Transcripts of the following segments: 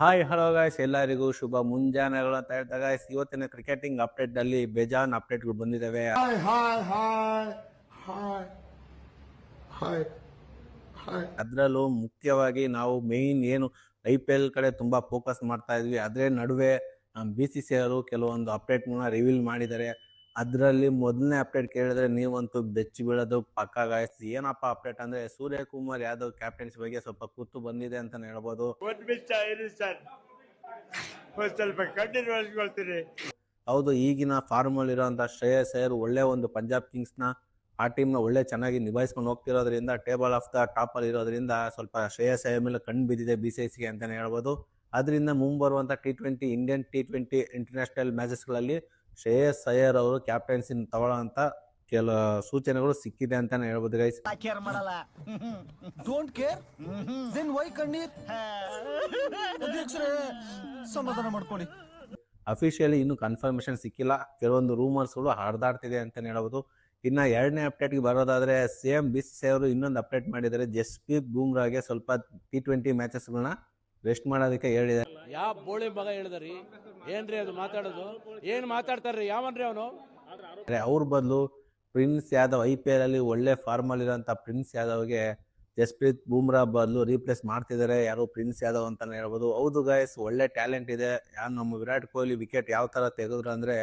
Hi hello guys, ಎಲ್ಲರಿಗೂ ಶುಭ ಮುಂಜಾನೆಗಳು ಅಂತ ಹೇಳ್ತಾ ಗಾಯ್ಸ್, ಇವತ್ತಿನ ಕ್ರಿಕೆಟಿಂಗ್ ಅಪ್ಡೇಟ್ ನಲ್ಲಿ ಬೇಜಾನ್ ಅಪ್ಡೇಟ್ಗಳು ಬಂದಿದ್ದಾವೆ. Hi, hi, hi, hi, hi, hi. ಅದರಲ್ಲೂ ಮುಖ್ಯವಾಗಿ ನಾವು ಮೇನ್ ಏನು IPL ಕಡೆ ತುಂಬಾ ಫೋಕಸ್ ಮಾಡ್ತಾ ಇದ್ವಿ. ಅದ್ರ ನಡುವೆ BCCI ಅವರು ಕೆಲವೊಂದು ಅಪ್ಡೇಟ್ನ ರಿವೀಲ್ ಮಾಡಿದ್ದಾರೆ. ಅದರಲ್ಲಿ ಮೊದಲನೇ ಅಪ್ಡೇಟ್ ಕೇಳಿದ್ರೆ ನೀವಂತೂ ಬೆಚ್ಚಿ ಬೀಳೋದು ಪಕ್ಕಾ ಗಾಯ್ಸ್. ಏನಪ್ಪ ಅಪ್ಡೇಟ್ ಅಂದ್ರೆ ಸೂರ್ಯಕುಮಾರ್ ಯಾದವ್ ಕ್ಯಾಪ್ಟನ್ಸಿ ಬಗ್ಗೆ ಸ್ವಲ್ಪ ಕೂತು ಬಂದಿದೆ ಅಂತಾನೆ ಹೇಳ್ಬೋದು. ಹೌದು, ಈಗಿನ ಫಾರ್ಮ್ ಅಲ್ಲಿ ಇರುವಂತಹ ಶ್ರೇಯಸ್ ಅಯ್ಯರ್ ಒಳ್ಳೆ ಒಂದು ಪಂಜಾಬ್ ಕಿಂಗ್ಸ್ ನ ಆ ಟೀಮ್ ನ ಒಳ್ಳೆ ಚೆನ್ನಾಗಿ ನಿಭಾಯಿಸ್ಕೊಂಡು ಹೋಗ್ತಿರೋದ್ರಿಂದ, ಟೇಬಲ್ ಆಫ್ ದ ಟಾಪ್ ಅಲ್ಲಿ ಇರೋದ್ರಿಂದ ಸ್ವಲ್ಪ ಶ್ರೇಯಸ್ ಅಯ್ಯರ್ ಮೇಲೆ ಕಣ್ಣು ಬಿದ್ದಿದೆ BCCI ಅಂತಾನೆ ಹೇಳ್ಬೋದು. ಅದರಿಂದ ಮುಂಬರುವಂತ T20 Indian T20 international matches ಗಳಲ್ಲಿ ಶ್ರೇಯಸ್ ಅಯ್ಯರ್ ಅವರು ಕ್ಯಾಪ್ಟನ್ಸಿ ತಗೊಳ್ಳೋಂತ ಕೆಲ ಸೂಚನೆಗಳು ಸಿಕ್ಕಿದೆ ಅಂತಾನೆ ಹೇಳ್ಬೋದು ಗೈಸ್. ಕೇರ್ ಮಾಡಲ್ಲ. ಡೋಂಟ್ ಕೇರ್ ದೆನ್ ವೈ ಕಣ್ಣೀರ್? ಸಮಾಧಾನ ಮಾಡ್ಕೊಳ್ಳಿ. ಅಫಿಷಿಯಲಿ ಇನ್ನು ಕನ್ಫರ್ಮೇಶನ್ ಸಿಕ್ಕಿಲ್ಲ, ಕೆಲವೊಂದು ರೂಮರ್ಸ್ಗಳು ಹರಿದಾಡ್ತಿದೆ ಅಂತಾನೆ ಹೇಳ್ಬೋದು. ಇನ್ನ ಎರಡನೇ ಅಪ್ಡೇಟ್ಗೆ ಬರೋದಾದ್ರೆ ಸೇಮ್ BCCI ಅವರು ಇನ್ನೊಂದು ಅಪ್ಡೇಟ್ ಮಾಡಿದ್ದಾರೆ. ಜಸ್ಪ್ರೀತ್ ಬೂಮ್ರಾಗೆ ಸ್ವಲ್ಪ T20 ಮ್ಯಾಚಸ್ಗಳನ್ನ ರೆಸ್ಟ್ ಮಾಡೋದಕ್ಕೆ ಹೇಳಿದ್ದಾರೆ. ಯಾವ ಬೋಳಿ ಮಗ ಹೇಳಿದ್ರಿ? ಏನ್ರಿ ಅದು ಮಾತಾಡೋದು? ಏನ್ ಮಾತಾಡ್ತಾರ್ರಿ? ಯಾವನ್ರಿ ಅವನು? ಅವ್ರ ಬದಲು ಪ್ರಿನ್ಸ್ ಯಾದವ್, IPL ಅಲ್ಲಿ ಒಳ್ಳೆ ಫಾರ್ಮ್ ಅಲ್ಲಿರೋಂಥ ಪ್ರಿನ್ಸ್ ಯಾದವ್ಗೆ ಜಸ್ಪ್ರೀತ್ ಬೂಮ್ರಾ ಬದಲು ರೀಪ್ಲೇಸ್ ಮಾಡ್ತಿದ್ದಾರೆ. ಯಾರು ಪ್ರಿನ್ಸ್ ಯಾದವ್ ಅಂತಾನೆ ಹೇಳ್ಬೋದು. ಹೌದು ಗಾಯ್ಸ್, ಒಳ್ಳೆ ಟ್ಯಾಲೆಂಟ್ ಇದೆ. ನಮ್ಮ ವಿರಾಟ್ ಕೊಹ್ಲಿ ವಿಕೆಟ್ ಯಾವ ತರ ತೆಗೆದ್ರು ಅಂದ್ರೆ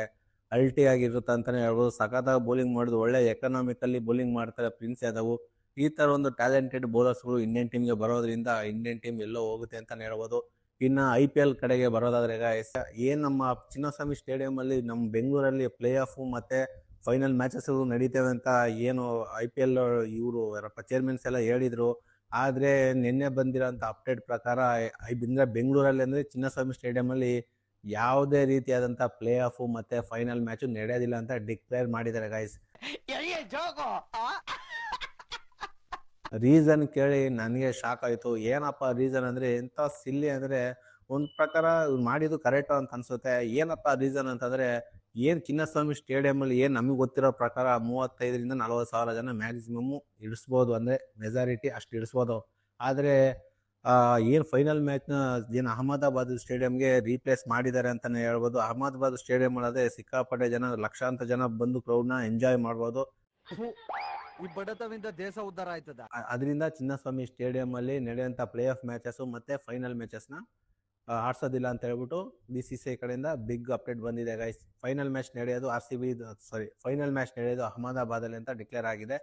ಅಲ್ಟಿ ಆಗಿರುತ್ತೆ ಅಂತಾನೆ ಹೇಳ್ಬೋದು. ಸಖತ್ತಾಗಿ ಬೌಲಿಂಗ್ ಮಾಡಿದ್ರು, ಒಳ್ಳೆ ಎಕನಾಮಿಕಲ್ಲಿ ಬೌಲಿಂಗ್ ಮಾಡ್ತಾರೆ ಪ್ರಿನ್ಸ್ ಯಾದವ್. ಈ ತರ ಒಂದು ಟ್ಯಾಲೆಂಟೆಡ್ ಬೌಲರ್ಸ್ಗಳು ಇಂಡಿಯನ್ ಟೀಮ್ಗೆ ಬರೋದ್ರಿಂದ ಇಂಡಿಯನ್ ಟೀಮ್ ಎಲ್ಲೋ ಹೋಗುತ್ತೆ ಅಂತಾನೆ ಹೇಳ್ಬೋದು. ಇನ್ನು IPL ಕಡೆಗೆ ಬರೋದಾದ್ರೆ ಗಾಯ್ಸ್, ಏನ್ ನಮ್ಮ ಚಿನ್ನಸ್ವಾಮಿ ಸ್ಟೇಡಿಯಂ ಅಲ್ಲಿ ನಮ್ಮ ಬೆಂಗಳೂರಲ್ಲಿ ಪ್ಲೇ ಆಫ್ ಮತ್ತೆ ಫೈನಲ್ ಮ್ಯಾಚಸ್ ನಡೀತೇವೆ ಅಂತ ಏನು IPL ಇವರು ಚೇರ್ಮನ್ಸ್ ಎಲ್ಲ ಹೇಳಿದ್ರು. ಆದ್ರೆ ನಿನ್ನೆ ಬಂದಿರೋಂಥ ಅಪ್ಡೇಟ್ ಪ್ರಕಾರ ಬೆಂಗಳೂರಲ್ಲಿ ಅಂದ್ರೆ ಚಿನ್ನಸ್ವಾಮಿ ಸ್ಟೇಡಿಯಂ ಅಲ್ಲಿ ಯಾವುದೇ ರೀತಿಯಾದಂಥ ಪ್ಲೇ ಆಫ್ ಮತ್ತೆ ಫೈನಲ್ ಮ್ಯಾಚ್ ನಡೆಯೋದಿಲ್ಲ ಅಂತ ಡಿಕ್ಲೇರ್ ಮಾಡಿದ್ದಾರೆ ಗಾಯ್ಸ್. ರೀಸನ್ ಕೇಳಿ ನನಗೆ ಶಾಕ್ ಆಯ್ತು. ಏನಪ್ಪ ರೀಸನ್ ಅಂದ್ರೆ ಎಂತ ಸಿಲ್ಲಿ ಅಂದ್ರೆ, ಒಂದ್ ಪ್ರಕಾರ ಮಾಡಿದ್ದು ಕರೆಕ್ಟ್ ಅಂತ ಅನ್ಸುತ್ತೆ. ಏನಪ್ಪ ರೀಸನ್ ಅಂತಂದ್ರೆ, ಏನ್ ಚಿನ್ನಸ್ವಾಮಿ ಸ್ಟೇಡಿಯಂ ಅಲ್ಲಿ ಏನ್ ನಮಗೆ ಗೊತ್ತಿರೋ ಪ್ರಕಾರ 35,000 40,000 ಸಾವಿರ ಜನ ಮ್ಯಾಕ್ಸಿಮಮ್ ಇಡಿಸ್ಬೋದು, ಅಂದ್ರೆ ಮೆಜಾರಿಟಿ ಅಷ್ಟು ಇಡಿಸ್ಬೋದು. ಆದ್ರೆ ಏನ್ ಫೈನಲ್ ಮ್ಯಾಚ್ ನ ಏನ್ ಅಹಮದಾಬಾದ್ ಸ್ಟೇಡಿಯಂಗೆ ರೀಪ್ಲೇಸ್ ಮಾಡಿದ್ದಾರೆ ಅಂತಾನೆ ಹೇಳ್ಬೋದು. ಅಹಮದಾಬಾದ್ ಸ್ಟೇಡಿಯಂ ಅಲ್ಲದೆ ಸಿಕ್ಕಾಪಟ್ಟೆ ಜನ, ಲಕ್ಷಾಂತರ ಜನ ಬಂದು ಕ್ರೌಡ್ ನ ಎಂಜಾಯ್ ಮಾಡ್ಬೋದು. ಈ ಬಡತವಿಂದ ದೇಶ ಉದ್ಧಾರ ಆಯ್ತದ. ಅದರಿಂದ ಚಿನ್ನಸ್ವಾಮಿ ಸ್ಟೇಡಿಯಂ ಅಲ್ಲಿ ನಡೆಯುವಂತ ಪ್ಲೇ ಆಫ್ ಮ್ಯಾಚಸ್ ಮತ್ತೆ ಫೈನಲ್ ಮ್ಯಾಚಸ್ ನ ಆಡ್ಸೋದಿಲ್ಲ ಅಂತ ಹೇಳ್ಬಿಟ್ಟು BCCI ಕಡೆಯಿಂದ ಬಿಗ್ ಅಪ್ಡೇಟ್ ಬಂದಿದೆ ಗೈಸ್. ಫೈನಲ್ ಮ್ಯಾಚ್ ನಡೆಯೋದು ಫೈನಲ್ ಮ್ಯಾಚ್ ನಡೆಯೋದು ಅಹಮದಾಬಾದ್ ಅಲ್ಲಿ ಅಂತ ಡಿಕ್ಲೇರ್ ಆಗಿದೆ.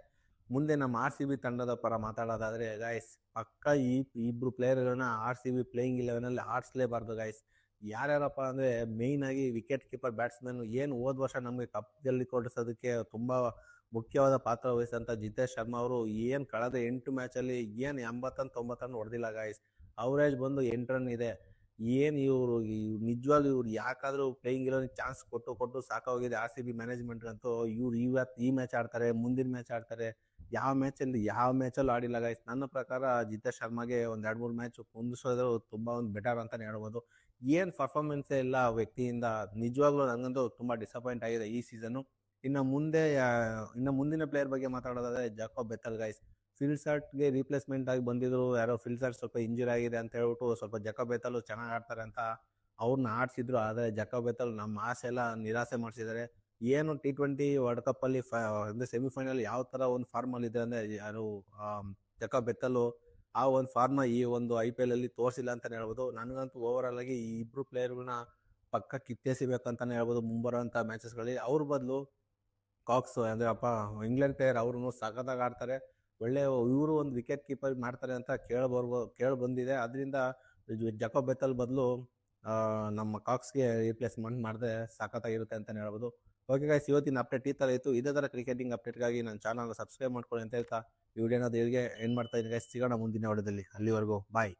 ಮುಂದೆ ನಮ್ಮ RCB ತಂಡದ ಪರ ಮಾತಾಡೋದಾದ್ರೆ ಗೈಸ್, ಪಕ್ಕ ಈ ಇಬ್ರು ಪ್ಲೇಯರ್ಗಳನ್ನ RCB ಪ್ಲೇಯಿಂಗ್ 11 ಅಲ್ಲಿ ಆಡಿಸ್ಲೇಬಾರ್ದು ಗೈಸ್. ಯಾರ್ಯಾರಪ್ಪ ಅಂದ್ರೆ ಮೇಯ್ನ್ ಆಗಿ ವಿಕೆಟ್ ಕೀಪರ್ ಬ್ಯಾಟ್ಸ್ಮನ್, ಏನು ಹೋದ ವರ್ಷ ನಮಗೆ ಕಪ್ ಗೆಲ್ಲಿ ಕೊಡಿಸೋದಕ್ಕೆ ತುಂಬಾ ಮುಖ್ಯವಾದ ಪಾತ್ರ ವಹಿಸಿದಂತ ಜಿತೇಶ್ ಶರ್ಮಾ ಅವರು ಏನ್ ಕಳೆದ 8 ಮ್ಯಾಚ್ ಅಲ್ಲಿ ಏನ್ 80-90 ರನ್ ಹೊಡೆದಿಲ್ಲ ಗಾಯ್ಸ್. ಅವರೇಜ್ ಬಂದು 8 ರನ್ ಇದೆ. ಏನ್ ಇವರು ನಿಜವಾಗ್ಲೂ ಇವ್ರು ಯಾಕಾದ್ರೂ ಪ್ಲೇಯಿಂಗ್ ಇರೋ ಚಾನ್ಸ್ ಕೊಟ್ಟು ಸಾಕಾಗಿದೆ RCB ಮ್ಯಾನೇಜ್ಮೆಂಟ್ ಅಂತೂ. ಇವ್ರು ಈ ಮ್ಯಾಚ್ ಆಡ್ತಾರೆ, ಮುಂದಿನ ಮ್ಯಾಚ್ ಆಡ್ತಾರೆ, ಯಾವ ಮ್ಯಾಚಲ್ಲಿ ಆಡಿಲ್ಲ ಗೈಸ್. ನನ್ನ ಪ್ರಕಾರ ಜಿತೇಶ್ ಶರ್ಮಾಗೆ ಒಂದ್ 2-3 ಮ್ಯಾಚ್ ಹೊಂದಿಸೋದು ತುಂಬಾ ಒಂದು ಬೆಟರ್ ಅಂತಾನೆ ಹೇಳ್ಬೋದು. ಏನ್ ಪರ್ಫಾರ್ಮೆನ್ಸ್ ಇಲ್ಲ ವ್ಯಕ್ತಿಯಿಂದ, ನಿಜವಾಗ್ಲೂ ನನಗಂತೂ ತುಂಬಾ ಡಿಸಪಾಯಿಂಟ್ ಆಗಿದೆ ಈ ಸೀಸನ್. ಇನ್ನು ಮುಂದಿನ ಪ್ಲೇಯರ್ ಬಗ್ಗೆ ಮಾತಾಡೋದಾದ್ರೆ ಜಾಕೋಬ್ ಬೆಥಲ್ ಗೈಸ್. ಫಿಲ್ಸರ್ಟ್ಗೆ ರೀಪ್ಲೇಸ್ಮೆಂಟ್ ಆಗಿ ಬಂದಿದ್ರು ಯಾರೋ. ಫಿಲ್ಸರ್ಟ್ ಸ್ವಲ್ಪ ಇಂಜುರಿ ಆಗಿದೆ ಅಂತ ಹೇಳ್ಬಿಟ್ಟು ಸ್ವಲ್ಪ ಜಾಕೋಬ್ ಬೆಥಲ್ ಚೆನ್ನಾಗಿ ಆಡ್ತಾರೆ ಅಂತ ಅವ್ರನ್ನ ಆಡ್ಸಿದ್ರು. ಆದ್ರೆ ಜಾಕೋಬ್ ಬೆಥಲ್ ನಮ್ಮ ಆಸೆ ಎಲ್ಲ ನಿರಾಸೆ ಮಾಡಿಸಿದ್ದಾರೆ. ಏನು T20 ವರ್ಲ್ಡ್ ಕಪ್ ಅಲ್ಲಿ ಅಂದ್ರೆ ಸೆಮಿಫೈನಲ್ ಯಾವ ತರ ಒಂದು ಫಾರ್ಮ್ ಅಲ್ಲಿ ಇದೆ ಅಂದ್ರೆ ಯಾರು ಜಾಕೋಬ್ ಬೆಥಲ್ ಆ ಒಂದು ಫಾರ್ಮ್ ಈ ಒಂದು IPL ಅಲ್ಲಿ ತೋರಿಸಿಲ್ಲ ಅಂತಾನೆ ಹೇಳ್ಬೋದು. ನನಗಂತೂ ಓವರ್ ಆಲ್ ಆಗಿ ಈ ಇಬ್ರು ಪ್ಲೇಯರ್ಗಳನ್ನ ಪಕ್ಕ ಕಿತ್ತೆಸಿಬೇಕಂತಾನೆ ಹೇಳ್ಬೋದು ಮುಂಬರುವಂತ ಮ್ಯಾಚಸ್ ಗಳಲ್ಲಿ. ಅವ್ರ ಬದಲು ಕಾಕ್ಸ್ ಅಂದ್ರೆ ಇಂಗ್ಲೆಂಡ್ ಪ್ಲೇಯರ್ ಅವ್ರು ಸಖತ್ತಾಗಿ ಆಡ್ತಾರೆ. ಒಳ್ಳೆ ಇವರು ಒಂದು ವಿಕೆಟ್ ಕೀಪರ್ ಮಾಡ್ತಾರೆ ಅಂತ ಕೇಳಿ ಬಂದಿದೆ. ಅದರಿಂದ ಜಾಕೋಬ್ ಬೆಥಲ್ ಬದಲು ನಮ್ಮ ಕಾಕ್ಸ್ಗೆ ರೀಪ್ಲೇಸ್ಮೆಂಟ್ ಮಾಡಿದ್ರೆ ಸಖತ್ತಾಗಿರುತ್ತೆ ಅಂತಾನೆ ಹೇಳ್ಬೋದು. ಓಕೆ ಗೈಸ್, ಇವತ್ತಿನ ಅಪ್ಡೇಟ್ ಈ ತರ ಇತ್ತು. ಇದೇ ತರ ಕ್ರಿಕೆಟಿಂಗ್ ಅಪ್ಡೇಟ್ಗಾಗಿ ನನ್ನ ಚಾನಲ್ ಸಬ್ಸ್ಕ್ರೈಬ್ ಮಾಡ್ಕೊಳ್ಳಿ ಅಂತ ಹೇಳ್ತಾ ಈ ವಿಡಿಯೋನ ಏನ್ ಮಾಡ್ತಾ ಇದ್ದೀನಿ ಗೈಸ್. ಸಿಗೋಣ ಮುಂದಿನ ವಿಡಿಯೋದಲ್ಲಿ. ಅಲ್ಲಿವರೆಗೂ ಬಾಯ್.